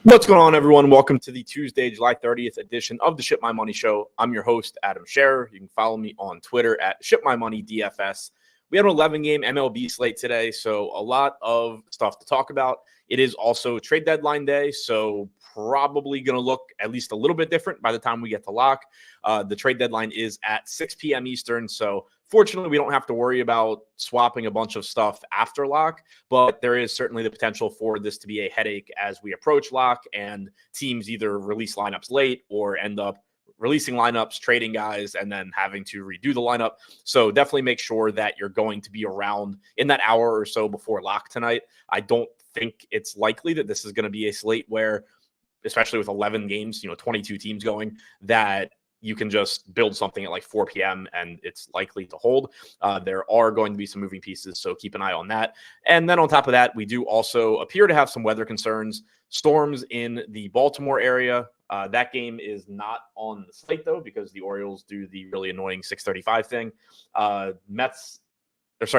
What's going on, everyone? Welcome to the Tuesday, July 30th edition of the Ship My Money Show. I'm your host, Adam Scherer. You can follow me on Twitter at ShipMyMoney DFS. We had an 11-game MLB slate today, so a lot of stuff to talk about. It is also trade deadline day, so probably going to look at least a little bit different by the time we get to lock. The trade deadline is at 6 p.m. Eastern, so fortunately, we don't have to worry about swapping a bunch of stuff after lock, but there is certainly the potential for this to be a headache as we approach lock and teams either release lineups late or end up releasing lineups, trading guys, and then having to redo the lineup. So definitely make sure that you're going to be around in that hour or so before lock tonight. I don't think it's likely that this is going to be a slate where, especially with 11 games, 22 teams going, that you can just build something at like 4 p.m. and it's likely to hold. There are going to be some moving pieces, so keep an eye on that. And then on top of that, we do also appear to have some weather concerns. Storms in the Baltimore area. That game is not on the slate, though, because the Orioles do the really annoying 6:35 thing.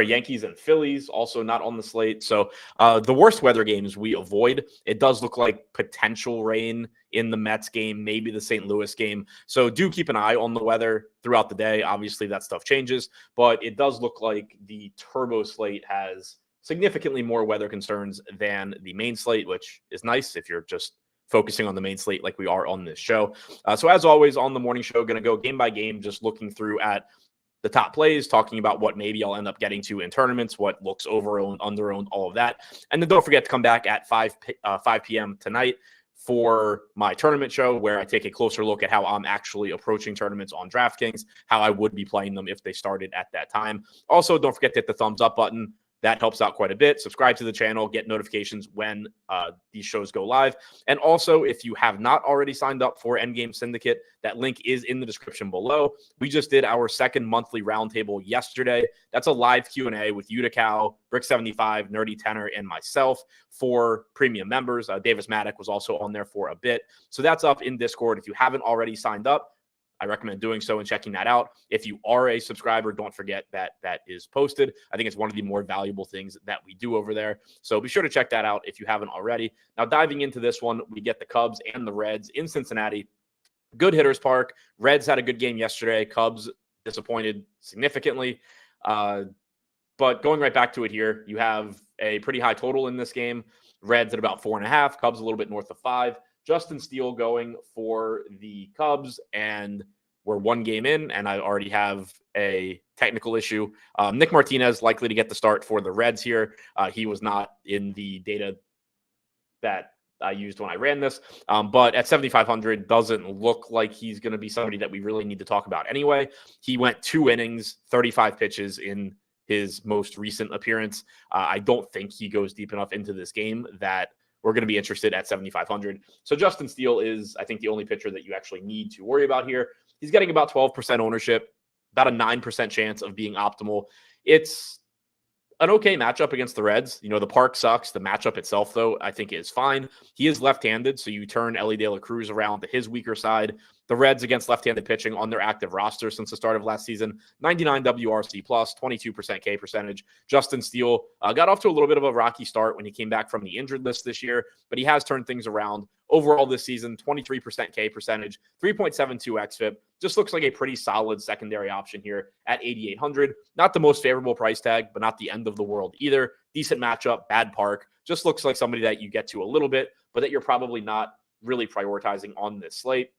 Yankees and Phillies also not on the slate. So the worst weather games we avoid. It does look like potential rain in the Mets game, maybe the St. Louis game. So do keep an eye on the weather throughout the day. Obviously, that stuff changes, but it does look like the turbo slate has significantly more weather concerns than the main slate, which is nice if you're just focusing on the main slate like we are on this show. So as always, on the morning show, going to go game by game, just looking through at the top plays, talking about what maybe I'll end up getting to in tournaments, what looks over-owned, under-owned, all of that. And then don't forget to come back at 5 p.m. tonight for my tournament show, where I take a closer look at how I'm actually approaching tournaments on DraftKings, how I would be playing them if they started at that time. Also, don't forget to hit the thumbs up button. That helps out quite a bit. Subscribe to the channel, get notifications when these shows go live. And also, if you have not already signed up for Endgame Syndicate, that link is in the description below. We just did our second monthly roundtable yesterday. That's a live Q&A with Utica, Brick75, Nerdy Tenor, and myself for premium members. Davis Maddock was also on there for a bit. So that's up in Discord. If you haven't already signed up, I recommend doing so and checking that out. If you are a subscriber, don't forget that that is posted. I think it's one of the more valuable things that we do over there. So be sure to check that out if you haven't already. Now, diving into this one, we get the Cubs and the Reds in Cincinnati. Good hitters park. Reds had a good game yesterday. Cubs disappointed significantly. But going right back to it here, you have a pretty high total in this game. Reds at about 4.5, Cubs a little bit north of 5. Justin Steele going for the Cubs, and we're one game in, and I already have a technical issue. Nick Martinez likely to get the start for the Reds here. He was not in the data that I used when I ran this, but at 7,500 doesn't look like he's going to be somebody that we really need to talk about anyway. He went 2 innings, 35 pitches in his most recent appearance. I don't think he goes deep enough into this game that we're going to be interested at 7,500. So Justin Steele is, I think, the only pitcher that you actually need to worry about here. He's getting about 12% ownership, about a 9% chance of being optimal. It's an okay matchup against the Reds. The park sucks. The matchup itself, though, I think is fine. He is left-handed, so you turn Ellie De La Cruz around to his weaker side. The Reds against left-handed pitching on their active roster since the start of last season, 99 WRC plus, 22% K percentage. Justin Steele got off to a little bit of a rocky start when he came back from the injured list this year, but he has turned things around. Overall this season, 23% K percentage, 3.72 xFIP. Just looks like a pretty solid secondary option here at 8,800. Not the most favorable price tag, but not the end of the world either. Decent matchup, bad park. Just looks like somebody that you get to a little bit, but that you're probably not really prioritizing on this slate.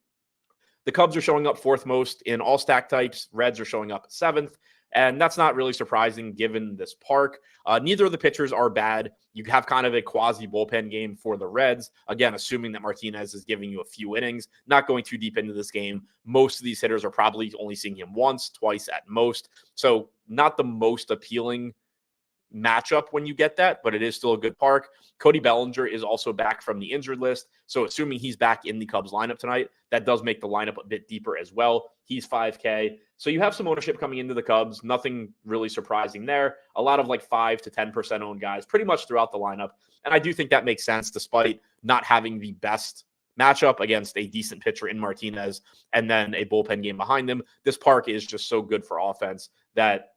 The Cubs are showing up 4th most in all stack types. Reds are showing up 7th. And that's not really surprising given this park. Neither of the pitchers are bad. You have kind of a quasi bullpen game for the Reds. Again, assuming that Martinez is giving you a few innings, not going too deep into this game. Most of these hitters are probably only seeing him once, twice at most. So not the most appealing matchup when you get that, but it is still a good park. Cody Bellinger is also back from the injured list. So assuming he's back in the Cubs lineup tonight, that does make the lineup a bit deeper as well. He's 5K. So you have some ownership coming into the Cubs. Nothing really surprising there. A lot of like 5 to 10% owned guys pretty much throughout the lineup. And I do think that makes sense despite not having the best matchup against a decent pitcher in Martinez and then a bullpen game behind them. This park is just so good for offense that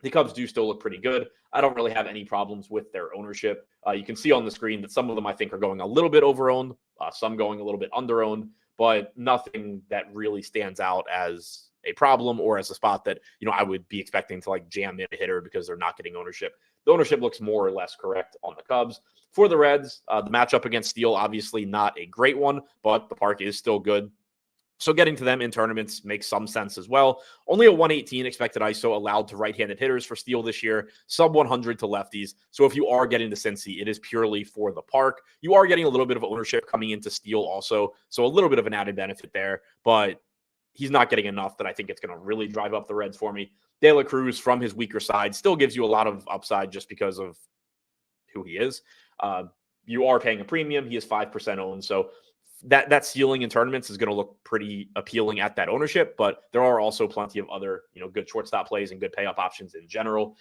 The Cubs do still look pretty good. I don't really have any problems with their ownership. You can see on the screen that some of them I think are going a little bit overowned, some going a little bit underowned, but nothing that really stands out as a problem or as a spot that, I would be expecting to like jam in a hitter because they're not getting ownership. The ownership looks more or less correct on the Cubs. For the Reds, the matchup against Steele, obviously not a great one, but the park is still good. So getting to them in tournaments makes some sense as well. Only a 118 expected ISO allowed to right-handed hitters for Steele this year, sub 100 to lefties. So if you are getting to Cincy, it is purely for the park. You are getting a little bit of ownership coming into Steele also, so a little bit of an added benefit there, but he's not getting enough that I think it's going to really drive up the Reds for me. De La Cruz from his weaker side still gives you a lot of upside just because of who he is. You are paying a premium. He is 5% owned, so that ceiling in tournaments is going to look pretty appealing at that ownership, but there are also plenty of other, good shortstop plays and good payoff options in general.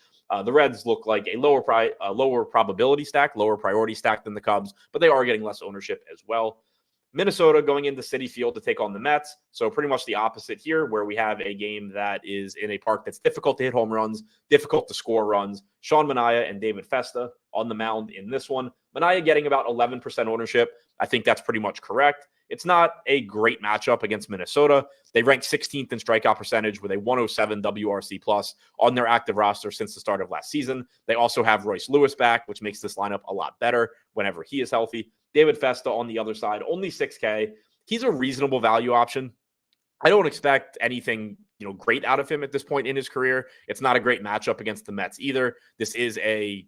The Reds look like a lower probability stack, lower priority stack than the Cubs, but they are getting less ownership as well. Minnesota going into Citi Field to take on the Mets. So pretty much the opposite here, where we have a game that is in a park that's difficult to hit home runs, difficult to score runs. Sean Manaea and David Festa on the mound in this one. Manaea getting about 11% ownership. I think that's pretty much correct. It's not a great matchup against Minnesota. They rank 16th in strikeout percentage with a 107 WRC plus on their active roster since the start of last season. They also have Royce Lewis back, which makes this lineup a lot better whenever he is healthy. David Festa on the other side, only 6K. He's a reasonable value option. I don't expect anything, great out of him at this point in his career. It's not a great matchup against the Mets either. This is a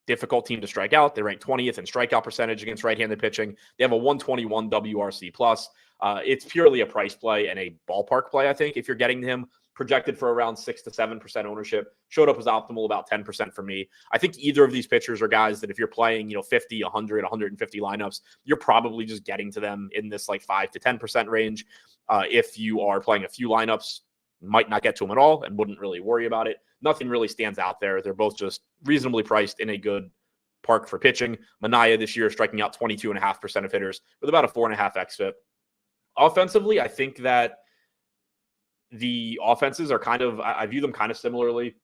difficult team to strike out. They rank 20th in strikeout percentage against right-handed pitching. They have a 121 WRC plus. It's purely a price play and a ballpark play, I think, if you're getting him. Projected for around 6 to 7% ownership. Showed up as optimal, about 10% for me. I think either of these pitchers are guys that if you're playing, 50, 100, 150 lineups, you're probably just getting to them in this like 5 to 10% range. If you are playing a few lineups, might not get to them at all and wouldn't really worry about it. Nothing really stands out there. They're both just reasonably priced in a good park for pitching. Manaea this year striking out 22.5% of hitters with about a 4.5 xFIP. Offensively, I think that the offenses are I view them kind of similarly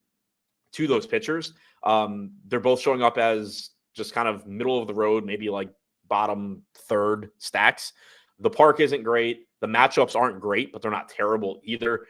to those pitchers. They're both showing up as just kind of middle of the road, maybe like bottom third stacks. The park isn't great. The matchups aren't great, but they're not terrible either.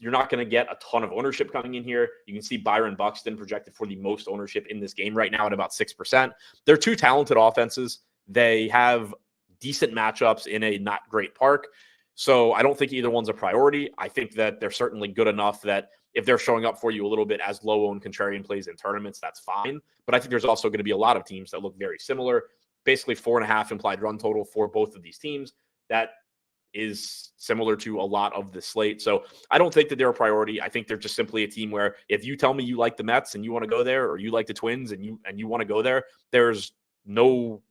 You're not going to get a ton of ownership coming in here. You can see Byron Buxton projected for the most ownership in this game right now at about 6%. They're two talented offenses. They have decent matchups in a not great park. So I don't think either one's a priority. I think that they're certainly good enough that if they're showing up for you a little bit as low-owned contrarian plays in tournaments, that's fine. But I think there's also going to be a lot of teams that look very similar. Basically 4.5 implied run total for both of these teams. That is similar to a lot of the slate. So I don't think that they're a priority. I think they're just simply a team where if you tell me you like the Mets and you want to go there, or you like the Twins and you want to go there, there's no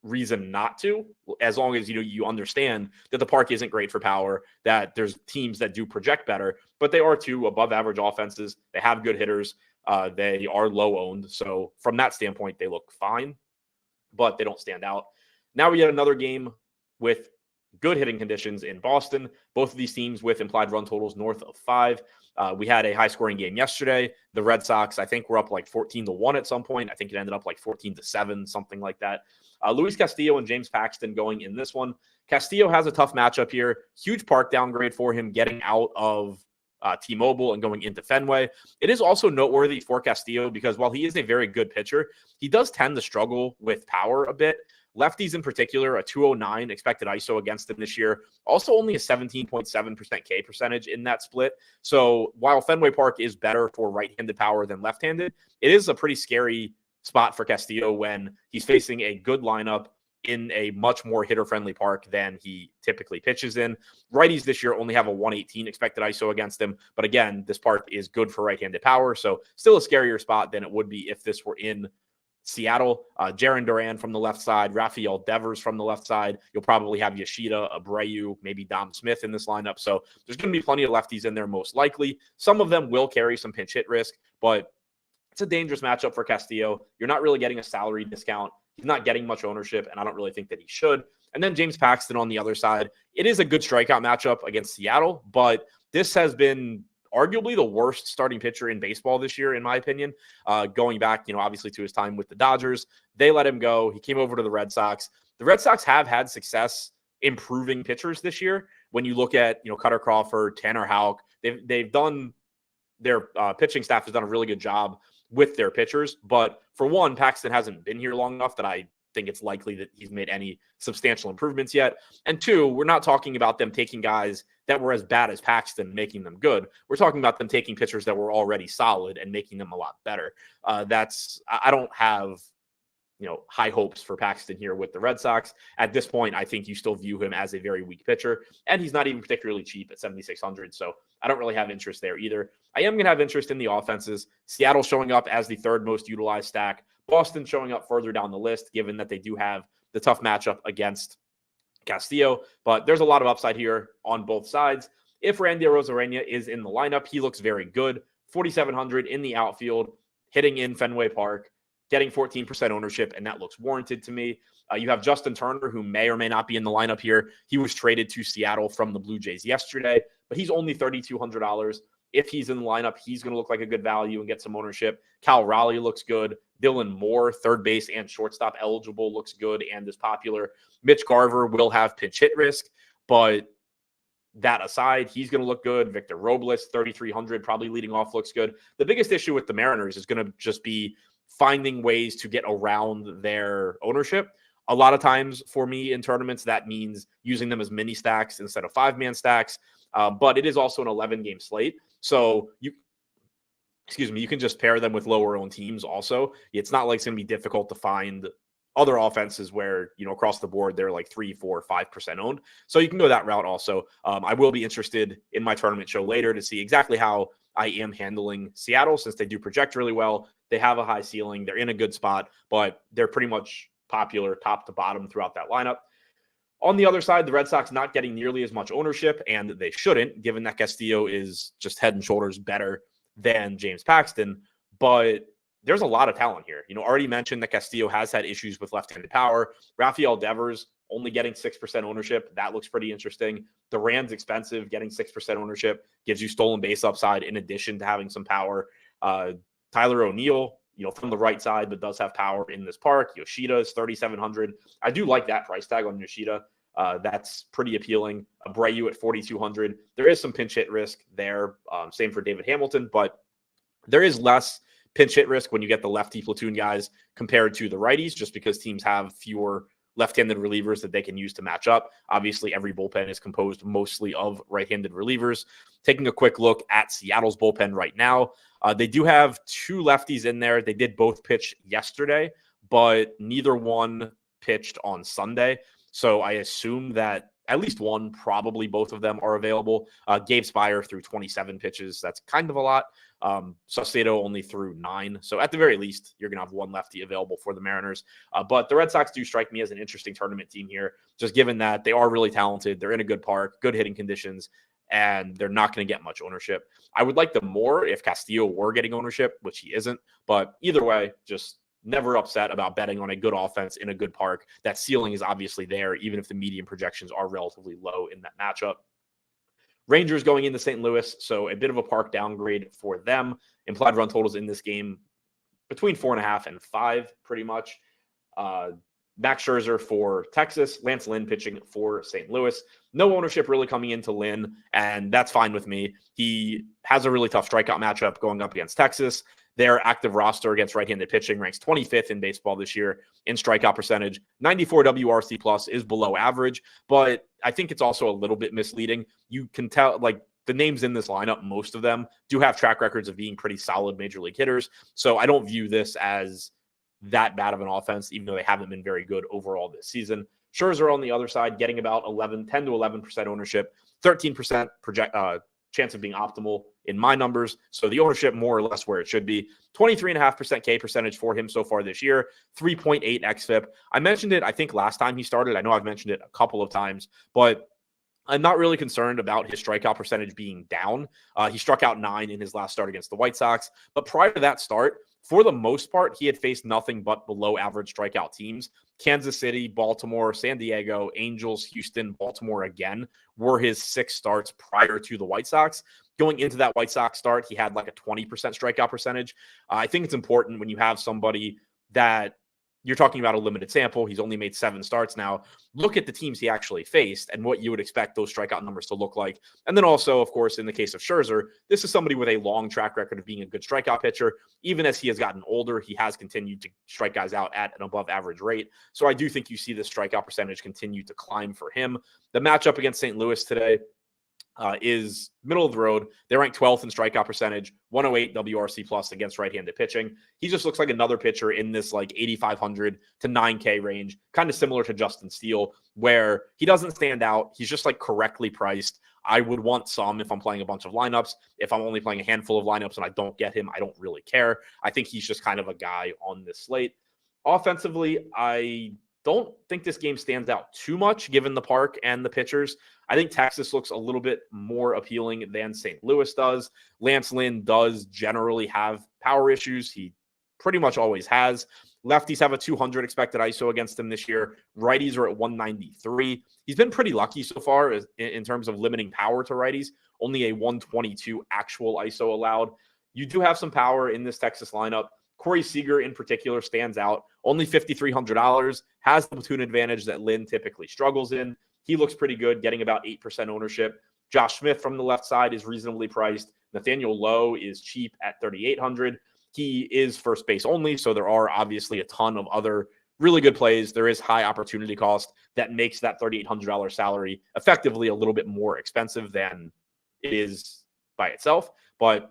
reason not to, as long as you understand that the park isn't great for power, that there's teams that do project better, but they are two above average offenses. They have good hitters. They are low owned. So from that standpoint, they look fine, but they don't stand out. Now we get another game with good hitting conditions in Boston. Both of these teams with implied run totals north of 5. We had a high scoring game yesterday. The Red Sox, I think, were up like 14-1 at some point. I think it ended up like 14-7, something like that. Luis Castillo and James Paxton going in this one. Castillo has a tough matchup here. Huge park downgrade for him getting out of T-Mobile and going into Fenway. It is also noteworthy for Castillo because while he is a very good pitcher, he does tend to struggle with power a bit. Lefties in particular, a 209 expected ISO against them this year. Also only a 17.7% K percentage in that split. So while Fenway Park is better for right-handed power than left-handed, it is a pretty scary spot for Castillo when he's facing a good lineup in a much more hitter-friendly park than he typically pitches in. Righties this year only have a 118 expected ISO against them. But again, this park is good for right-handed power. So still a scarier spot than it would be if this were in Seattle. Jarren Duran from the left side, Rafael Devers from the left side. You'll probably have Yoshida, Abreu, maybe Dom Smith in this lineup. So there's going to be plenty of lefties in there most likely. Some of them will carry some pinch hit risk, but it's a dangerous matchup for Castillo. You're not really getting a salary discount. He's not getting much ownership, and I don't really think that he should. And then James Paxton on the other side. It is a good strikeout matchup against Seattle, but this has been arguably the worst starting pitcher in baseball this year, in my opinion. Going back, obviously to his time with the Dodgers, they let him go. He came over to the Red Sox. The Red Sox have had success improving pitchers this year. When you look at, Cutter Crawford, Tanner Houck, they've done their pitching staff has done a really good job with their pitchers. But for one, Paxton hasn't been here long enough that I think it's likely that he's made any substantial improvements yet. And two, we're not talking about them taking guys that were as bad as Paxton, making them good. We're talking about them taking pitchers that were already solid and making them a lot better. I don't have, high hopes for Paxton here with the Red Sox. At this point, I think you still view him as a very weak pitcher, and he's not even particularly cheap at 7,600. So I don't really have interest there either. I am going to have interest in the offenses. Seattle showing up as the third most utilized stack. Boston showing up further down the list, given that they do have the tough matchup against Castillo. But there's a lot of upside here on both sides. If Randy Arozarena is in the lineup, he looks very good. 4,700 in the outfield, hitting in Fenway Park, getting 14% ownership, and that looks warranted to me. You have Justin Turner, who may or may not be in the lineup here. He was traded to Seattle from the Blue Jays yesterday, but he's only $3,200. If he's in the lineup, he's going to look like a good value and get some ownership. Cal Raleigh looks good. Dylan Moore, third base and shortstop eligible, looks good and is popular. Mitch Garver will have pinch hit risk, but that aside, he's going to look good. Victor Robles, 3,300, probably leading off, looks good. The biggest issue with the Mariners is going to just be finding ways to get around their ownership. A lot of times for me in tournaments, that means using them as mini stacks instead of 5-man stacks. But it is also an 11-game slate. So you can just pair them with lower owned teams also. It's not like it's going to be difficult to find other offenses where, across the board, they're like 3, 4, 5% owned. So you can go that route also. I will be interested in my tournament show later to see exactly how I am handling Seattle, since they do project really well. They have a high ceiling. They're in a good spot, but they're pretty much popular top to bottom throughout that lineup. On the other side, the Red Sox not getting nearly as much ownership, and they shouldn't, given that Castillo is just head and shoulders better than James Paxton. But there's a lot of talent here. Already mentioned that Castillo has had issues with left-handed power. Rafael Devers only getting 6% ownership. That looks pretty interesting. Duran's expensive. Getting 6% ownership gives you stolen base upside in addition to having some power. Tyler O'Neill, from the right side, but does have power in this park. Yoshida is 3,700. I do like that price tag on Yoshida. That's pretty appealing. Abreu at 4,200. There is some pinch hit risk there. Same for David Hamilton, but there is less pinch hit risk when you get the lefty platoon guys compared to the righties, just because teams have fewer left-handed relievers that they can use to match up. Obviously, every bullpen is composed mostly of right-handed relievers. Taking a quick look at Seattle's bullpen right now, they do have 2 lefties in there. They did both pitch yesterday, but neither one pitched on Sunday. So I assume that at least one, probably both of them, are available. Gabe Spire threw 27 pitches. That's kind of a lot. Saucedo only threw 9. So at the very least, you're going to have one lefty available for the Mariners. But the Red Sox do strike me as an interesting tournament team here, just given that they are really talented. They're in a good park, good hitting conditions, and they're not going to get much ownership. I would like them more if Castillo were getting ownership, which he isn't. But either way, just never upset about betting on a good offense in a good park. That ceiling is obviously there, even if the median projections are relatively low in that matchup. Rangers going into St. Louis, so a bit of a park downgrade for them. Implied run totals in this game between 4.5 and 5, pretty much. Max Scherzer for Texas, Lance Lynn pitching for St. Louis. No ownership really coming into Lynn, and that's fine with me. He has a really tough strikeout matchup going up against Texas. Their active roster against right-handed pitching ranks 25th in baseball this year in strikeout percentage. 94 WRC plus is below average, but I think it's also a little bit misleading. You can tell, like, the names in this lineup, most of them do have track records of being pretty solid major league hitters. So I don't view this as that bad of an offense, even though they haven't been very good overall this season. Scherzer on the other side, getting about 10 to 11% ownership, 13% chance of being optimal in my numbers. So the ownership more or less where it should be. 23.5% K percentage for him so far this year, 3.8 xFIP. I mentioned it, I think, last time he started. I know I've mentioned it a couple of times, but I'm not really concerned about his strikeout percentage being down. He struck out 9 in his last start against the White Sox. But prior to that start, for the most part, he had faced nothing but below average strikeout teams. Kansas City, Baltimore, San Diego, Angels, Houston, Baltimore again were his 6 starts prior to the White Sox. Going into that White Sox start, he had like a 20% strikeout percentage. I think it's important when you have somebody that you're talking about a limited sample. He's only made 7 starts now. Look at the teams he actually faced and what you would expect those strikeout numbers to look like. And then also, of course, in the case of Scherzer, this is somebody with a long track record of being a good strikeout pitcher. Even as he has gotten older, he has continued to strike guys out at an above average rate. So I do think you see the strikeout percentage continue to climb for him. The matchup against St. Louis today is middle of the road. They rank 12th in strikeout percentage, 108 WRC plus against right-handed pitching. He just looks like another pitcher in this like 8,500 to 9K range, kind of similar to Justin Steele, where he doesn't stand out. He's just like correctly priced. I would want some if I'm playing a bunch of lineups. If I'm only playing a handful of lineups and I don't get him, I don't really care. I think he's just kind of a guy on this slate. Offensively, I don't think this game stands out too much given the park and the pitchers. I think Texas looks a little bit more appealing than St. Louis does. Lance Lynn does generally have power issues. He pretty much always has. Lefties have a 200 expected ISO against him this year. Righties are at 193. He's been pretty lucky so far in terms of limiting power to righties. Only a 122 actual ISO allowed. You do have some power in this Texas lineup. Corey Seager in particular stands out. Only $5,300, has the platoon advantage that Lynn typically struggles in. He looks pretty good, getting about 8% ownership. Josh Smith from the left side is reasonably priced. Nathaniel Lowe is cheap at $3,800. He is first base only, so there are obviously a ton of other really good plays. There is high opportunity cost that makes that $3,800 salary effectively a little bit more expensive than it is by itself. But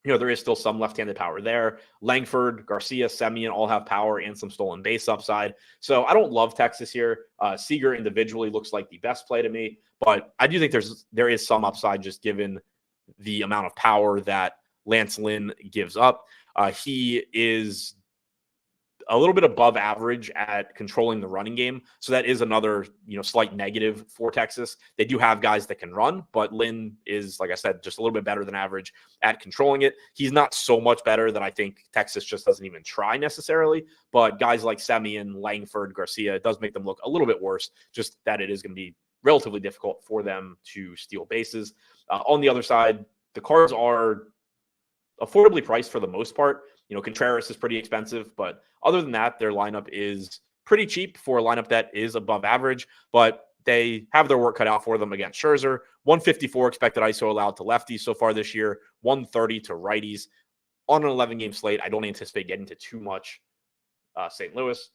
there is still some left-handed power there. Langford, Garcia, Semien all have power and some stolen base upside. So I don't love Texas here. Seager individually looks like the best play to me, but I do think there is some upside just given the amount of power that Lance Lynn gives up. He is a little bit above average at controlling the running game. So that is another, slight negative for Texas. They do have guys that can run, but Lynn is, like I said, just a little bit better than average at controlling it. He's not so much better that I think Texas just doesn't even try necessarily, but guys like Semien, Langford, Garcia, it does make them look a little bit worse, just that it is going to be relatively difficult for them to steal bases. On the other side, the Cards are affordably priced for the most part. Contreras is pretty expensive, but other than that, their lineup is pretty cheap for a lineup that is above average, but they have their work cut out for them against Scherzer. 154 expected ISO allowed to lefties so far this year, 130 to righties. On an 11-game slate, I don't anticipate getting to too much St. Louis.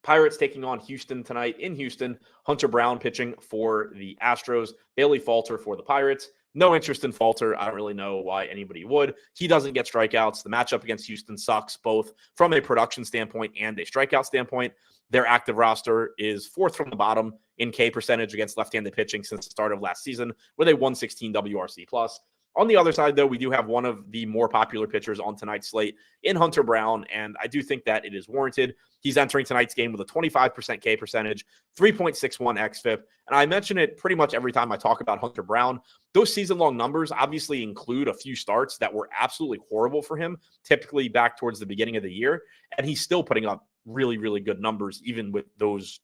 Pirates taking on Houston tonight in Houston. Hunter Brown pitching for the Astros. Bailey Falter for the Pirates. No interest in Falter. I don't really know why anybody would. He doesn't get strikeouts. The matchup against Houston sucks, both from a production standpoint and a strikeout standpoint. Their active roster is 4th from the bottom in K percentage against left-handed pitching since the start of last season, with a 116 WRC+. On the other side, though, we do have one of the more popular pitchers on tonight's slate in Hunter Brown, and I do think that it is warranted. He's entering tonight's game with a 25% K percentage, 3.61 xFIP, and I mention it pretty much every time I talk about Hunter Brown. Those season-long numbers obviously include a few starts that were absolutely horrible for him, typically back towards the beginning of the year, and he's still putting up really, really good numbers, even with those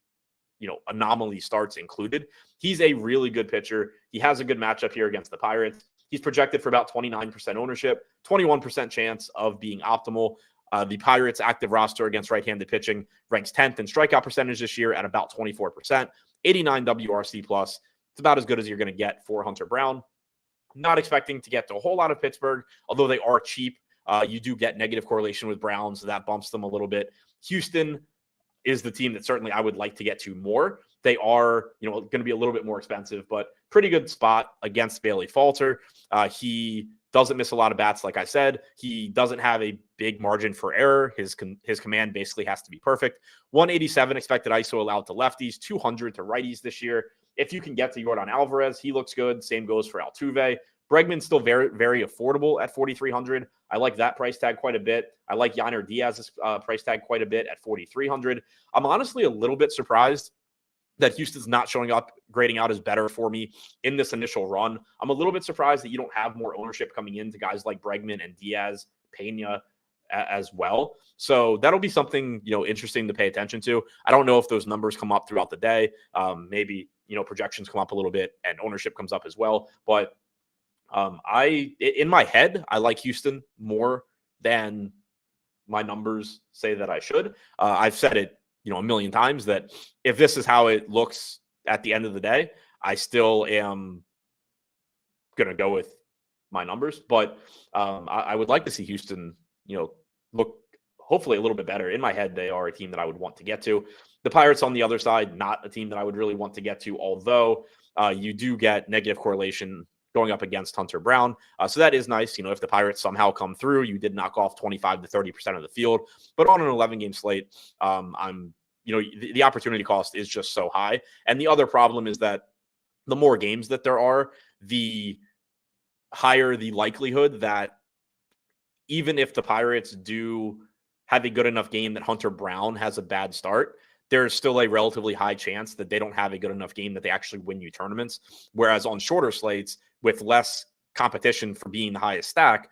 anomaly starts included. He's a really good pitcher. He has a good matchup here against the Pirates. He's projected for about 29% ownership, 21% chance of being optimal. The Pirates' active roster against right-handed pitching ranks 10th in strikeout percentage this year at about 24%, 89 WRC+. It's about as good as you're going to get for Hunter Brown. Not expecting to get to a whole lot of Pittsburgh, although they are cheap. You do get negative correlation with Brown, so that bumps them a little bit. Houston is the team that certainly I would like to get to more. They are, going to be a little bit more expensive, but pretty good spot against Bailey Falter. He doesn't miss a lot of bats, like I said. He doesn't have a big margin for error. His command basically has to be perfect. 187 expected ISO allowed to lefties, 200 to righties this year. If you can get to Yordan Alvarez, he looks good. Same goes for Altuve. Bregman's still very, very affordable at 4,300. I like that price tag quite a bit. I like Yainer Diaz's price tag quite a bit at 4,300. I'm honestly a little bit surprised that Houston's not showing up, grading out as better for me in this initial run. I'm a little bit surprised that you don't have more ownership coming into guys like Bregman and Diaz, Pena as well. So that'll be something, interesting to pay attention to. I don't know if those numbers come up throughout the day. Maybe, projections come up a little bit and ownership comes up as well. But in my head, I like Houston more than my numbers say that I should. I've said it, a million times that if this is how it looks at the end of the day, I still am going to go with my numbers. But I would like to see Houston, look hopefully a little bit better. In my head, they are a team that I would want to get to. The Pirates on the other side, not a team that I would really want to get to, although you do get negative correlation going up against Hunter Brown. So that is nice. If the Pirates somehow come through, you did knock off 25 to 30% of the field. But on an 11-game slate, the opportunity cost is just so high. And the other problem is that the more games that there are, the higher the likelihood that even if the Pirates do have a good enough game that Hunter Brown has a bad start, there's still a relatively high chance that they don't have a good enough game that they actually win you tournaments. Whereas on shorter slates with less competition for being the highest stack,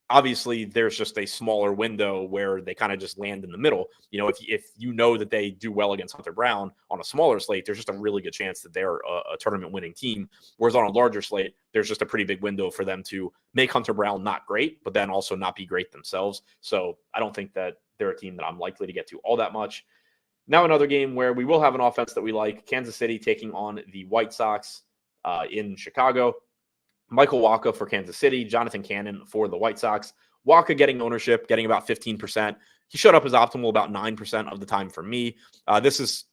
obviously there's just a smaller window where they kind of just land in the middle. If you know that they do well against Hunter Brown on a smaller slate, there's just a really good chance that they're a tournament winning team. Whereas on a larger slate, there's just a pretty big window for them to make Hunter Brown not great, but then also not be great themselves. So I don't think that they're a team that I'm likely to get to all that much. Now another game where we will have an offense that we like, Kansas City taking on the White Sox in Chicago. Michael Wacha for Kansas City, Jonathan Cannon for the White Sox. Wacha getting ownership, getting about 15%. He showed up as optimal about 9% of the time for me. This is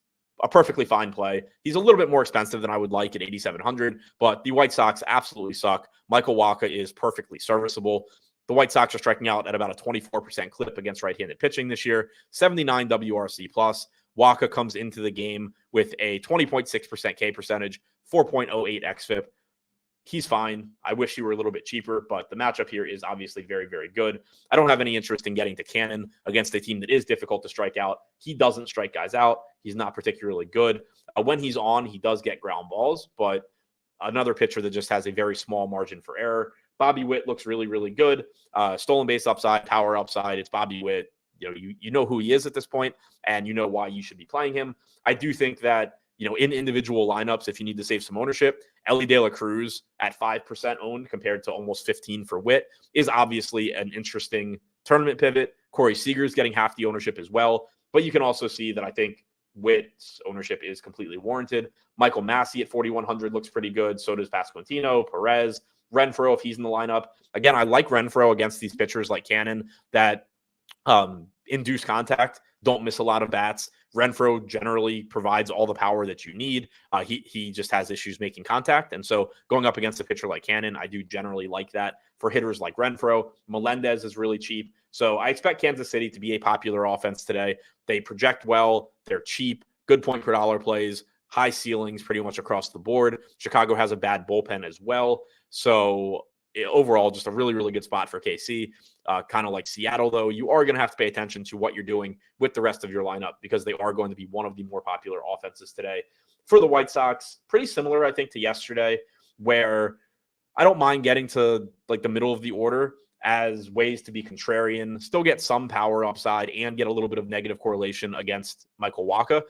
a perfectly fine play. He's a little bit more expensive than I would like at $8,700, but the White Sox absolutely suck. Michael Wacha is perfectly serviceable. The White Sox are striking out at about a 24% clip against right-handed pitching this year, 79 WRC plus. Wacha comes into the game with a 20.6% K percentage, 4.08 xFIP. He's fine. I wish he were a little bit cheaper, but the matchup here is obviously very, very good. I don't have any interest in getting to Cannon against a team that is difficult to strike out. He doesn't strike guys out. He's not particularly good. When he's on, he does get ground balls, but another pitcher that just has a very small margin for error. Bobby Witt looks really, really good. Stolen base upside, power upside. It's Bobby Witt. You know who he is at this point, and you know why you should be playing him. I do think that, in individual lineups, if you need to save some ownership, Ellie De La Cruz at 5% owned compared to almost 15 for Witt is obviously an interesting tournament pivot. Corey Seager's getting half the ownership as well, but you can also see that I think Witt's ownership is completely warranted. Michael Massey at 4,100 looks pretty good. So does Pasquantino, Perez, Renfroe if he's in the lineup. Again, I like Renfroe against these pitchers like Cannon that induce contact, don't miss a lot of bats. Renfroe generally provides all the power that you need. He just has issues making contact. And so going up against a pitcher like Cannon, I do generally like that. For hitters like Renfroe, Melendez is really cheap. So I expect Kansas City to be a popular offense today. They project well. They're cheap, good point per dollar plays, high ceilings pretty much across the board. Chicago has a bad bullpen as well. So overall, just a really, really good spot for KC. Kind of like Seattle, though, you are going to have to pay attention to what you're doing with the rest of your lineup because they are going to be one of the more popular offenses today. For the White Sox, pretty similar, I think, to yesterday, where I don't mind getting to like the middle of the order as ways to be contrarian, still get some power upside and get a little bit of negative correlation against Michael Wacha.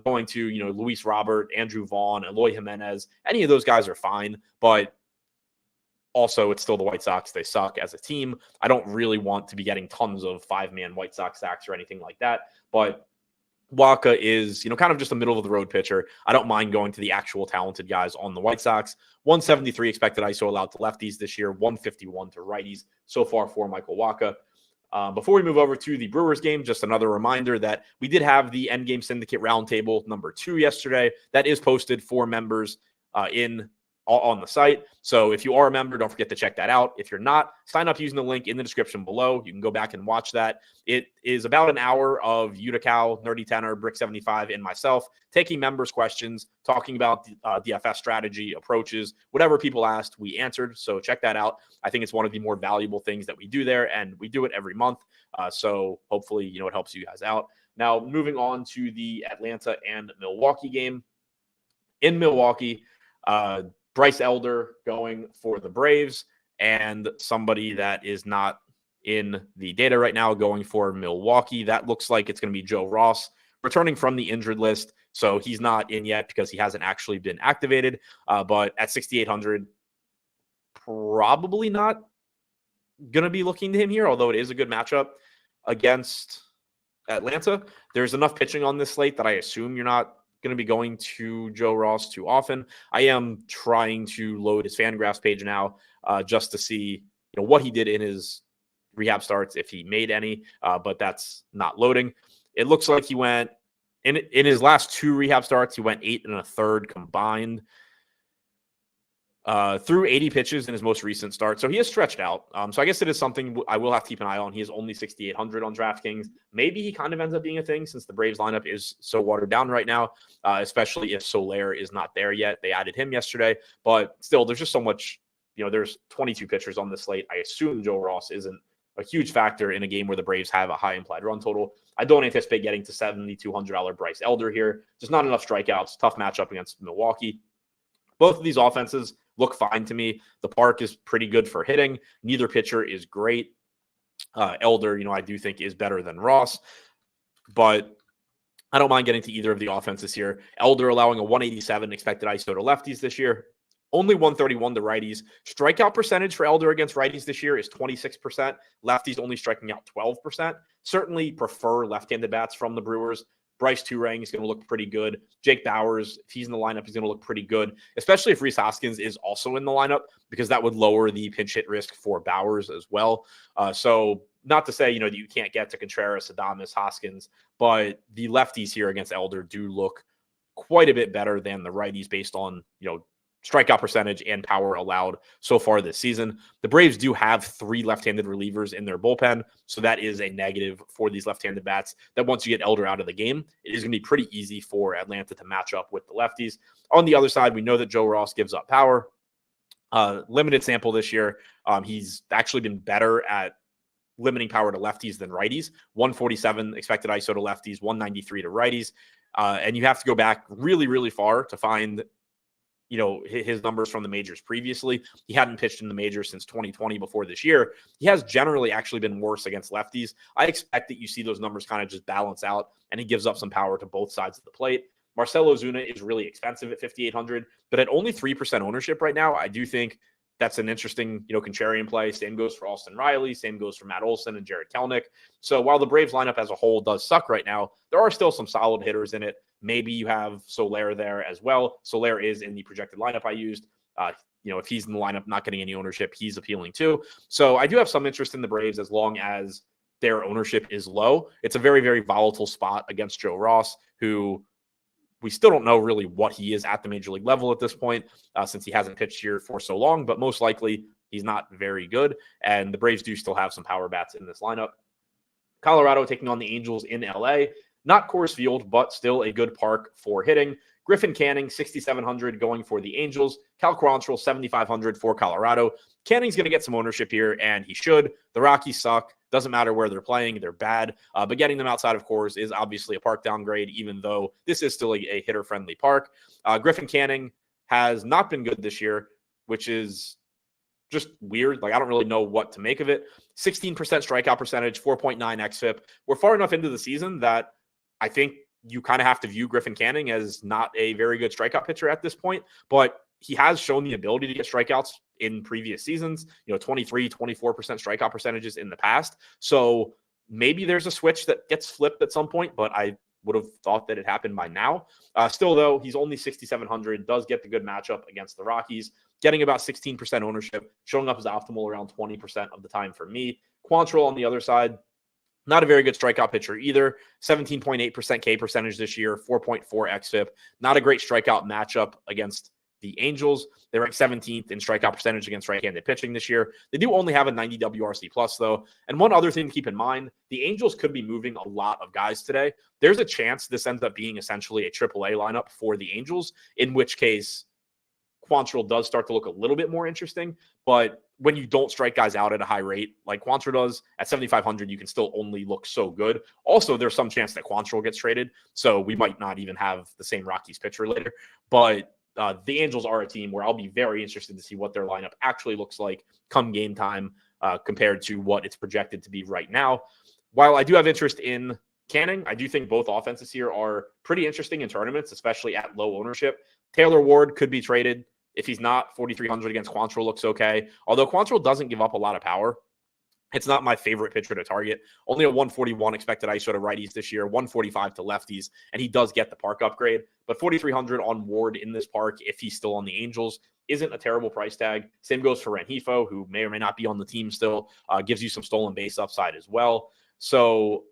Going to, Luis Robert, Andrew Vaughn, Eloy Jimenez, any of those guys are fine, but also, it's still the White Sox. They suck as a team. I don't really want to be getting tons of five-man White Sox stacks or anything like that. But Wacha is, kind of just a middle-of-the-road pitcher. I don't mind going to the actual talented guys on the White Sox. 173 expected ISO allowed to lefties this year, 151 to righties so far for Michael Wacha. Before we move over to the Brewers game, just another reminder that we did have the Endgame Syndicate Roundtable number 2 yesterday. That is posted for members on the site. So if you are a member, don't forget to check that out. If you're not, sign up using the link in the description below. You can go back and watch that. It is about an hour of Utical, Nerdy Tenor, Brick 75, and myself taking members' questions, talking about DFS strategy, approaches, whatever people asked, we answered. So check that out. I think it's one of the more valuable things that we do there, and we do it every month. So hopefully, it helps you guys out. Now, moving on to the Atlanta and Milwaukee game. In Milwaukee, Bryce Elder going for the Braves, and somebody that is not in the data right now going for Milwaukee. That looks like it's going to be Joe Ross, returning from the injured list. So he's not in yet because he hasn't actually been activated. But at 6,800, probably not going to be looking to him here, although it is a good matchup against Atlanta. There's enough pitching on this slate that I assume you're not going to be going to Joe Ross too often. I am trying to load his FanGraphs page now just to see what he did in his rehab starts, if he made any, but that's not loading. It looks like he went in his last 2 rehab starts, he went 8 1/3 combined. Through 80 pitches in his most recent start. So he has stretched out. So I guess it is something I will have to keep an eye on. He is only 6,800 on DraftKings. Maybe he kind of ends up being a thing since the Braves lineup is so watered down right now, especially if Soler is not there yet. They added him yesterday, but still there's just so much, there's 22 pitchers on the slate. I assume Joe Ross isn't a huge factor in a game where the Braves have a high implied run total. I don't anticipate getting to $7,200 Bryce Elder here. Just not enough strikeouts. Tough matchup against Milwaukee. Both of these offenses look fine to me. The park is pretty good for hitting. Neither pitcher is great. Elder, I do think is better than Ross, but I don't mind getting to either of the offenses here. Elder allowing a 187 expected ISO to lefties this year. Only 131 to righties. Strikeout percentage for Elder against righties this year is 26%. Lefties only striking out 12%. Certainly prefer left-handed bats from the Brewers. Bryce Turang is going to look pretty good. Jake Bauers, if he's in the lineup, he's going to look pretty good, especially if Rhys Hoskins is also in the lineup, because that would lower the pinch hit risk for Bauers as well. So not to say, that you can't get to Contreras, Adames, Hoskins, but the lefties here against Elder do look quite a bit better than the righties based on, strikeout percentage and power allowed so far this season. The Braves do have 3 left-handed relievers in their bullpen, so that is a negative for these left-handed bats, that once you get Elder out of the game, it is going to be pretty easy for Atlanta to match up with the lefties. On the other side, we know that Joe Ross gives up power. Limited sample this year. He's actually been better at limiting power to lefties than righties. 147 expected ISO to lefties, 193 to righties. And you have to go back really, really far to find his numbers from the majors previously. He hadn't pitched in the majors since 2020 before this year. He has generally actually been worse against lefties. I expect that you see those numbers kind of just balance out, and he gives up some power to both sides of the plate. Marcell Ozuna is really expensive at 5,800, but at only 3% ownership right now, I do think that's an interesting, contrarian play. Same goes for Austin Riley. Same goes for Matt Olson and Jared Kelenic. So while the Braves lineup as a whole does suck right now, there are still some solid hitters in it. Maybe you have Soler there as well. Soler is in the projected lineup I used. If he's in the lineup, not getting any ownership, he's appealing too. So I do have some interest in the Braves as long as their ownership is low. It's a very, very volatile spot against Joe Ross, who we still don't know really what he is at the major league level at this point, since he hasn't pitched here for so long, but most likely he's not very good. And the Braves do still have some power bats in this lineup. Colorado taking on the Angels in LA. Not Coors Field, but still a good park for hitting. Griffin Canning, 6,700 going for the Angels. Cal Quantrill, 7,500 for Colorado. Canning's going to get some ownership here, and he should. The Rockies suck. Doesn't matter where they're playing. They're bad. But getting them outside of Coors is obviously a park downgrade, even though this is still a hitter-friendly park. Griffin Canning has not been good this year, which is just weird. I don't really know what to make of it. 16% strikeout percentage, 4.9 xFIP. We're far enough into the season that I think you kind of have to view Griffin Canning as not a very good strikeout pitcher at this point, but he has shown the ability to get strikeouts in previous seasons, 23, 24% strikeout percentages in the past. So maybe there's a switch that gets flipped at some point, but I would have thought that it happened by now. Still, though, he's only 6,700, does get the good matchup against the Rockies, getting about 16% ownership, showing up as optimal around 20% of the time for me. Quantrill on the other side, not a very good strikeout pitcher either. 17.8% K percentage this year, 4.4 xFIP. Not a great strikeout matchup against the Angels. They rank 17th in strikeout percentage against right-handed pitching this year. They do only have a 90 WRC plus, though. And one other thing to keep in mind, the Angels could be moving a lot of guys today. There's a chance this ends up being essentially a AAA lineup for the Angels, in which case Quantrill does start to look a little bit more interesting. But when you don't strike guys out at a high rate like Quantrill does, at 7,500, you can still only look so good. Also, there's some chance that Quantrill gets traded, so we might not even have the same Rockies pitcher later. But the Angels are a team where I'll be very interested to see what their lineup actually looks like come game time compared to what it's projected to be right now. While I do have interest in Canning, I do think both offenses here are pretty interesting in tournaments, especially at low ownership. Taylor Ward could be traded. If he's not, 4,300 against Quantrill looks okay. Although Quantrill doesn't give up a lot of power. It's not my favorite pitcher to target. Only a 141 expected ISO to righties this year, 145 to lefties, and he does get the park upgrade. But 4,300 on Ward in this park, if he's still on the Angels, isn't a terrible price tag. Same goes for Rengifo, who may or may not be on the team still. Gives you some stolen base upside as well. So,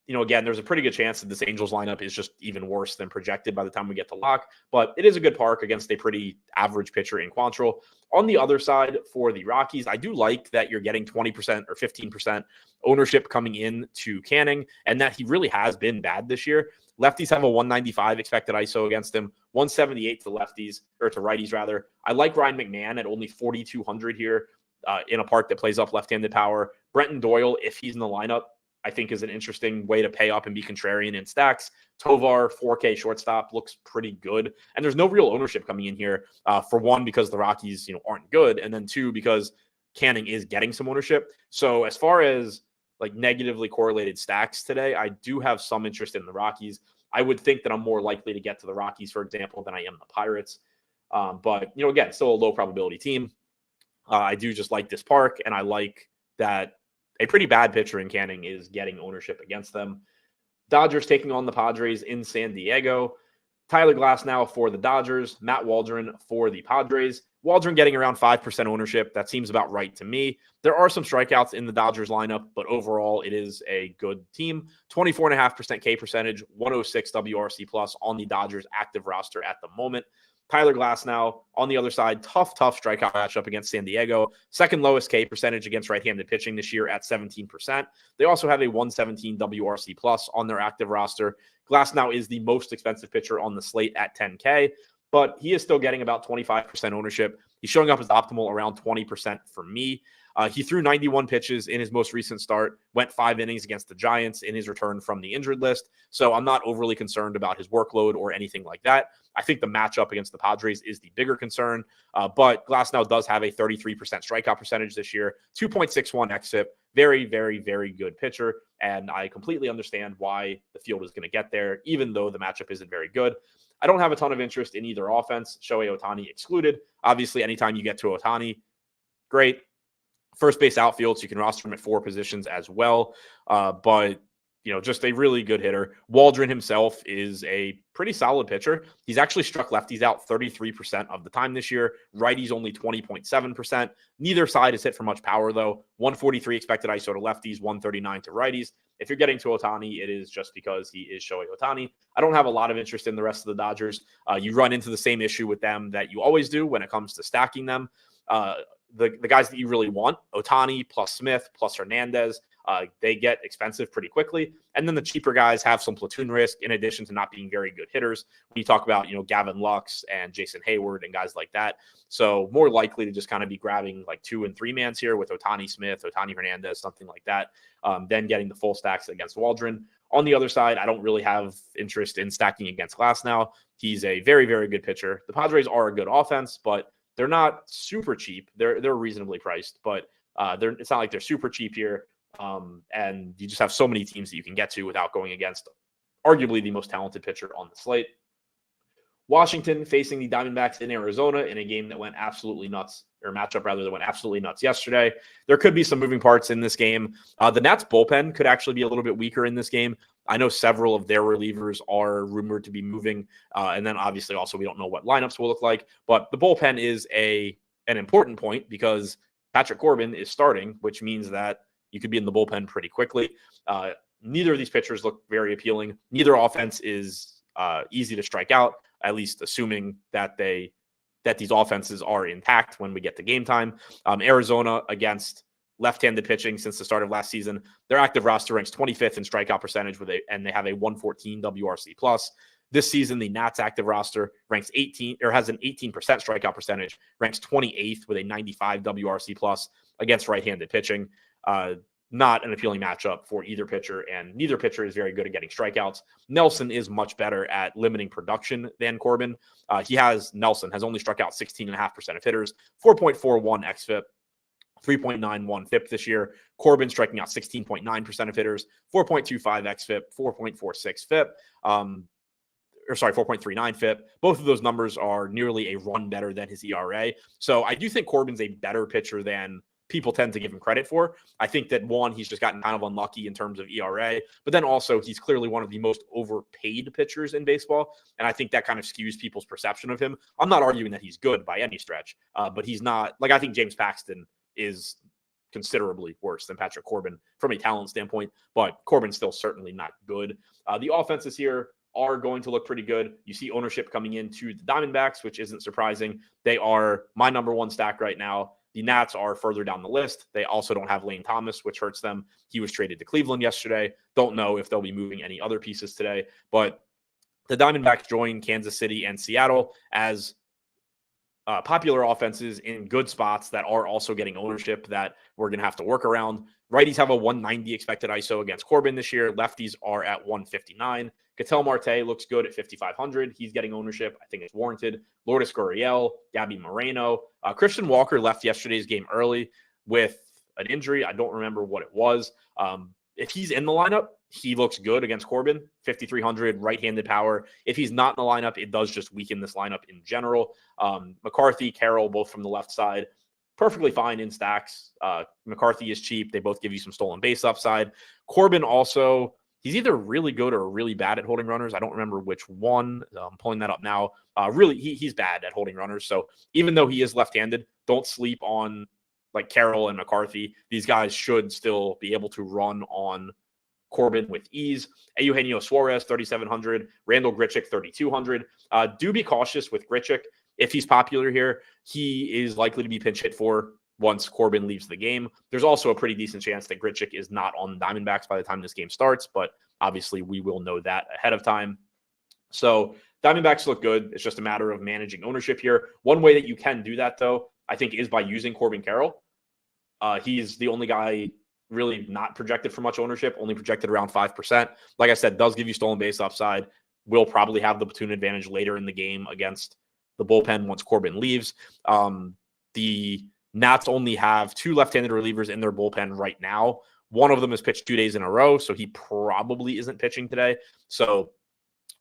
again, there's a pretty good chance that this Angels lineup is just even worse than projected by the time we get to lock. But it is a good park against a pretty average pitcher in Quantrill. On the other side, for the Rockies, I do like that you're getting 20% or 15% ownership coming in to Canning, and that he really has been bad this year. Lefties have a 195 expected ISO against him, 178 to lefties, or to righties rather. I like Ryan McMahon at only 4,200 here in a park that plays up left-handed power. Brenton Doyle, if he's in the lineup, I think is an interesting way to pay up and be contrarian in stacks. Tovar, 4K shortstop, looks pretty good. And there's no real ownership coming in here. For one, because the Rockies, aren't good. And then two, because Canning is getting some ownership. So as far as like negatively correlated stacks today, I do have some interest in the Rockies. I would think that I'm more likely to get to the Rockies, for example, than I am the Pirates. But, again, still a low probability team. I do just like this park, and I like that a pretty bad pitcher in Canning is getting ownership against them. Dodgers taking on the Padres in San Diego. Tyler Glasnow for the Dodgers, Matt Waldron for the Padres. Waldron getting around 5% ownership. That seems about right to me. There are some strikeouts in the Dodgers lineup, but overall it is a good team. 24.5% K percentage, 106 WRC plus on the Dodgers active roster at the moment. Tyler Glasnow on the other side, tough strikeout matchup against San Diego. Second lowest K percentage against right-handed pitching this year at 17%. They also have a 117 WRC plus on their active roster. Glasnow is the most expensive pitcher on the slate at 10K, but he is still getting about 25% ownership. He's showing up as optimal around 20% for me. He threw 91 pitches in his most recent start, went 5 innings against the Giants in his return from the injured list. So I'm not overly concerned about his workload or anything like that. I think the matchup against the Padres is the bigger concern. But Glasnow does have a 33% strikeout percentage this year, 2.61 xFIP. Very, very, very good pitcher. And I completely understand why the field is going to get there, even though the matchup isn't very good. I don't have a ton of interest in either offense, Shohei Ohtani excluded. Obviously, anytime you get to Ohtani, great. First base outfield, so you can roster him at 4 positions as well. But, just a really good hitter. Waldron himself is a pretty solid pitcher. He's actually struck lefties out 33% of the time this year. Righties only 20.7%. Neither side has hit for much power, though. 143 expected ISO to lefties, 139 to righties. If you're getting to Ohtani, it is just because he is Shohei Ohtani. I don't have a lot of interest in the rest of the Dodgers. You run into the same issue with them that you always do when it comes to stacking them. The guys that you really want, Ohtani plus Smith plus Hernandez, they get expensive pretty quickly. And then the cheaper guys have some platoon risk in addition to not being very good hitters. When you talk about, Gavin Lux and Jason Hayward and guys like that. So more likely to just kind of be grabbing like 2 and 3 mans here with Ohtani Smith, Ohtani Hernandez, something like that. Then getting the full stacks against Waldron. On the other side, I don't really have interest in stacking against Glasnow. He's a very, very good pitcher. The Padres are a good offense, but they're not super cheap. They're reasonably priced, but it's not like they're super cheap here. And you just have so many teams that you can get to without going against arguably the most talented pitcher on the slate. Washington facing the Diamondbacks in Arizona in a game that went absolutely nuts, or matchup rather, that went absolutely nuts yesterday. There could be some moving parts in this game. The Nats bullpen could actually be a little bit weaker in this game. I know several of their relievers are rumored to be moving. And then obviously also we don't know what lineups will look like. But the bullpen is an important point because Patrick Corbin is starting, which means that you could be in the bullpen pretty quickly. Neither of these pitchers look very appealing. Neither offense is easy to strike out, at least assuming that these offenses are intact when we get to game time. Arizona against left-handed pitching since the start of last season, their active roster ranks 25th in strikeout percentage and they have a 114 WRC plus. This season, the Nats active roster ranks 18 or has an 18% strikeout percentage, ranks 28th with a 95 WRC plus against right-handed pitching. Not an appealing matchup for either pitcher, and neither pitcher is very good at getting strikeouts. Nelson is much better at limiting production than Corbin. Nelson has only struck out 16.5% of hitters, 4.41 xFIP, 3.91 FIP this year. Corbin striking out 16.9% of hitters, 4.25 xFIP, 4.46 FIP. 4.39 FIP. Both of those numbers are nearly a run better than his ERA. So I do think Corbin's a better pitcher than people tend to give him credit for. I think that one, he's just gotten kind of unlucky in terms of ERA, but then also he's clearly one of the most overpaid pitchers in baseball. And I think that kind of skews people's perception of him. I'm not arguing that he's good by any stretch, but he's not I think James Paxton is considerably worse than Patrick Corbin from a talent standpoint, but Corbin's still certainly not good. The offenses here are going to look pretty good. You see ownership coming into the Diamondbacks, which isn't surprising. They are my number one stack right now. The Nats are further down the list. They also don't have Lane Thomas, which hurts them. He was traded to Cleveland yesterday. Don't know if they'll be moving any other pieces today, but the Diamondbacks join Kansas City and Seattle as popular offenses in good spots that are also getting ownership that we're going to have to work around. Righties have a 190 expected ISO against Corbin this year. Lefties are at 159. Ketel Marte looks good at 5,500. He's getting ownership. I think it's warranted. Lourdes Gurriel, Gabby Moreno. Christian Walker left yesterday's game early with an injury. I don't remember what it was. If he's in the lineup, he looks good against Corbin. 5,300 right-handed power. If he's not in the lineup, it does just weaken this lineup in general. McCarthy, Carroll, both from the left side, perfectly fine in stacks. McCarthy is cheap. They both give you some stolen base upside. Corbin also, he's either really good or really bad at holding runners. I don't remember which one. I'm pulling that up now. He's bad at holding runners. So even though he is left-handed, don't sleep on like Carroll and McCarthy. These guys should still be able to run on Corbin with ease. Eugenio Suarez, 3,700. Randall Grichuk, 3,200. Do be cautious with Grichuk. If he's popular here, he is likely to be pinch hit for once Corbin leaves the game. There's also a pretty decent chance that Grichuk is not on the Diamondbacks by the time this game starts, but obviously we will know that ahead of time. So Diamondbacks look good. It's just a matter of managing ownership here. One way that you can do that, though, I think, is by using Corbin Carroll. He's the only guy really not projected for much ownership, only projected around 5%. Like I said, does give you stolen base upside. Will probably have the platoon advantage later in the game against the bullpen once Corbin leaves. The Nats only have two left-handed relievers in their bullpen right now. One of them has pitched 2 days in a row, so he probably isn't pitching today. So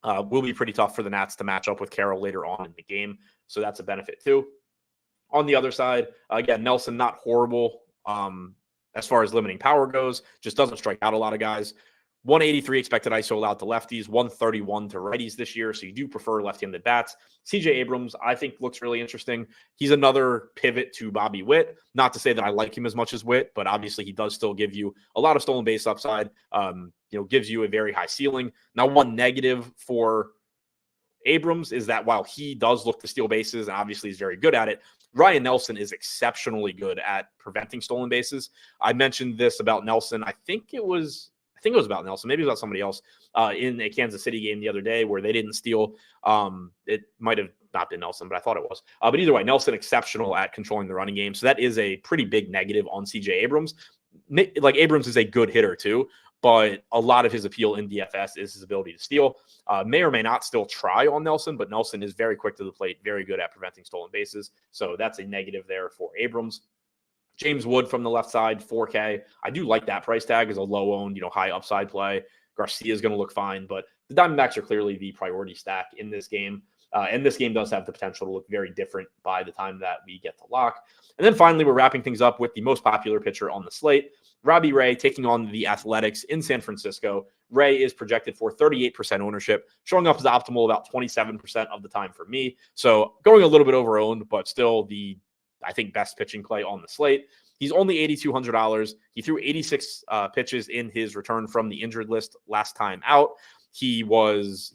will be pretty tough for the Nats to match up with Carroll later on in the game. So that's a benefit too. On the other side, again, Nelson, not horrible as far as limiting power goes, just doesn't strike out a lot of guys. 183 expected ISO allowed to lefties, 131 to righties this year. So you do prefer left-handed bats. CJ Abrams, I think, looks really interesting. He's another pivot to Bobby Witt. Not to say that I like him as much as Witt, but obviously he does still give you a lot of stolen base upside. Gives you a very high ceiling. Now, one negative for Abrams is that while he does look to steal bases and obviously is very good at it, Ryan Nelson is exceptionally good at preventing stolen bases. I mentioned this about Nelson. I think it was about Nelson. Maybe it was about somebody else in a Kansas City game the other day where they didn't steal. It might have not been Nelson, but I thought it was. But either way, Nelson exceptional at controlling the running game. So that is a pretty big negative on CJ Abrams. Like Abrams is a good hitter too, but a lot of his appeal in DFS is his ability to steal. May or may not still try on Nelson, but Nelson is very quick to the plate, very good at preventing stolen bases. So that's a negative there for Abrams. James Wood from the left side, 4K. I do like that price tag as a low-owned, high upside play. Garcia is going to look fine, but the Diamondbacks are clearly the priority stack in this game. And this game does have the potential to look very different by the time that we get to lock. And then finally, we're wrapping things up with the most popular pitcher on the slate, Robbie Ray, taking on the Athletics in San Francisco. Ray is projected for 38% ownership, showing up as optimal about 27% of the time for me. So going a little bit over-owned, but still the, I think, best pitching play on the slate. He's only $8,200. He threw 86 pitches in his return from the injured list last time out. He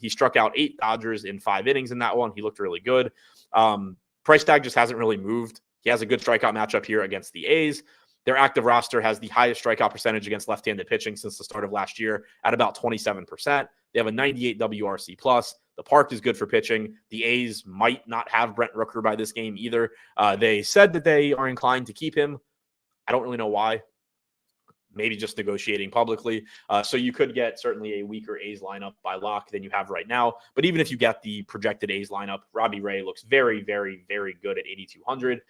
struck out 8 Dodgers in 5 innings in that one. He looked really good. Price tag just hasn't really moved. He has a good strikeout matchup here against the A's. Their active roster has the highest strikeout percentage against left-handed pitching since the start of last year at about 27%. They have a 98 WRC plus. The park is good for pitching. The A's might not have Brent Rooker by this game either. They said that they are inclined to keep him. I don't really know why. Maybe just negotiating publicly. So you could get certainly a weaker A's lineup by lock than you have right now. But even if you get the projected A's lineup, Robbie Ray looks very, very, very good at 8,200.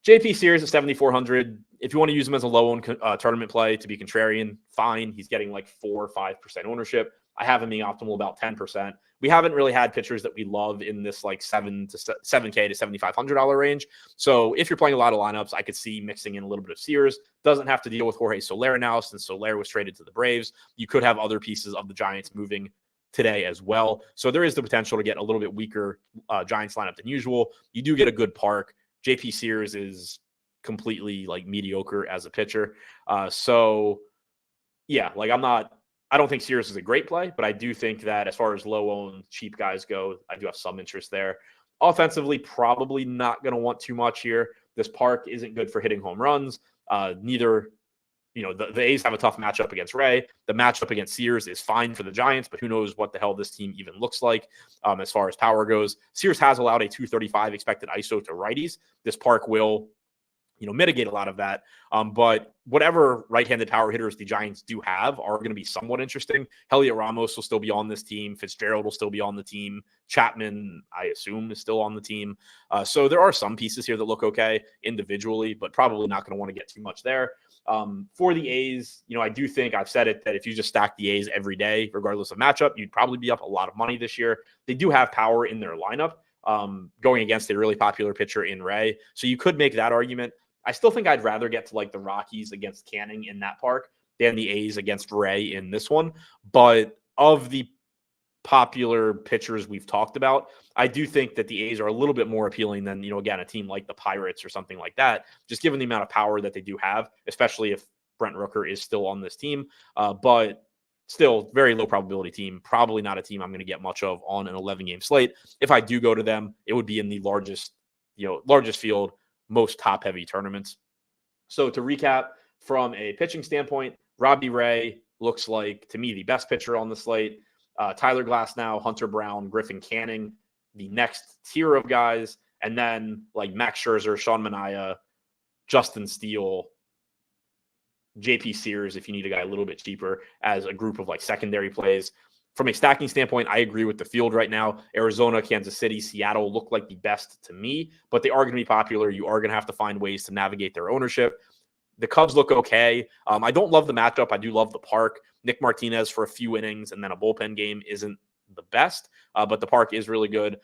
JP Sears at 7,400. If you want to use him as a low-owned tournament play to be contrarian, fine. He's getting like 4 or 5% ownership. I have him being optimal about 10%. We haven't really had pitchers that we love in this like $7K to $7,500 range. So if you're playing a lot of lineups, I could see mixing in a little bit of Sears. Doesn't have to deal with Jorge Soler now since Soler was traded to the Braves. You could have other pieces of the Giants moving today as well. So there is the potential to get a little bit weaker Giants lineup than usual. You do get a good park. JP Sears is completely like mediocre as a pitcher. So yeah, like I don't think Sears is a great play, but I do think that as far as low-owned, cheap guys go, I do have some interest there. Offensively, probably not going to want too much here. This park isn't good for hitting home runs. The A's have a tough matchup against Ray. The matchup against Sears is fine for the Giants, but who knows what the hell this team even looks like as far as power goes. Sears has allowed a 235 expected ISO to righties. This park will mitigate a lot of that. But whatever right-handed power hitters the Giants do have are going to be somewhat interesting. Heliot Ramos will still be on this team. Fitzgerald will still be on the team. Chapman, I assume, is still on the team. So there are some pieces here that look okay individually, but probably not going to want to get too much there. For the A's, I do think I've said it that if you just stack the A's every day, regardless of matchup, you'd probably be up a lot of money this year. They do have power in their lineup going against a really popular pitcher in Ray. So you could make that argument. I still think I'd rather get to like the Rockies against Canning in that park than the A's against Ray in this one. But of the popular pitchers we've talked about, I do think that the A's are a little bit more appealing than, again, a team like the Pirates or something like that, just given the amount of power that they do have, especially if Brent Rooker is still on this team. But still, very low probability team. Probably not a team I'm going to get much of on an 11-game slate. If I do go to them, it would be in the largest field, most top-heavy tournaments. So to recap, from a pitching standpoint, Robbie Ray looks like, to me, the best pitcher on the slate. Tyler Glasnow, Hunter Brown, Griffin Canning, the next tier of guys. And then like Max Scherzer, Sean Manaea, Justin Steele, JP Sears, if you need a guy a little bit cheaper, as a group of like secondary plays. From a stacking standpoint, I agree with the field right now. Arizona, Kansas City, Seattle look like the best to me, but they are going to be popular. You are going to have to find ways to navigate their ownership. The Cubs look okay. I don't love the matchup. I do love the park. Nick Martinez for a few innings and then a bullpen game isn't the best, but the park is really good.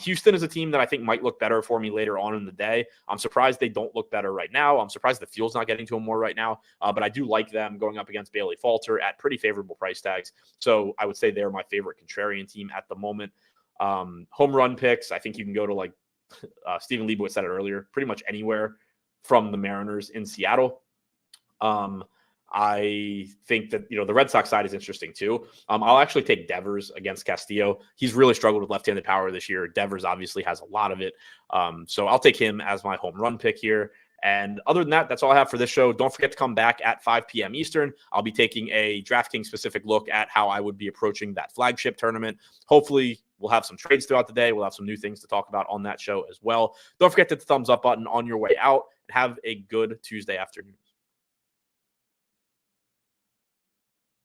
Houston is a team that I think might look better for me later on in the day. I'm surprised they don't look better right now. I'm surprised the field's not getting to them more right now, but I do like them going up against Bailey Falter at pretty favorable price tags. So I would say they're my favorite contrarian team at the moment. Home run picks, I think you can go to like Stephen Leibowitz said it earlier, pretty much anywhere from the Mariners in Seattle. I think that, the Red Sox side is interesting too. I'll actually take Devers against Castillo. He's really struggled with left-handed power this year. Devers obviously has a lot of it. So I'll take him as my home run pick here. And other than that, that's all I have for this show. Don't forget to come back at 5 p.m. Eastern. I'll be taking a DraftKings specific look at how I would be approaching that flagship tournament. Hopefully, we'll have some trades throughout the day. We'll have some new things to talk about on that show as well. Don't forget to hit the thumbs up button on your way out. Have a good Tuesday afternoon.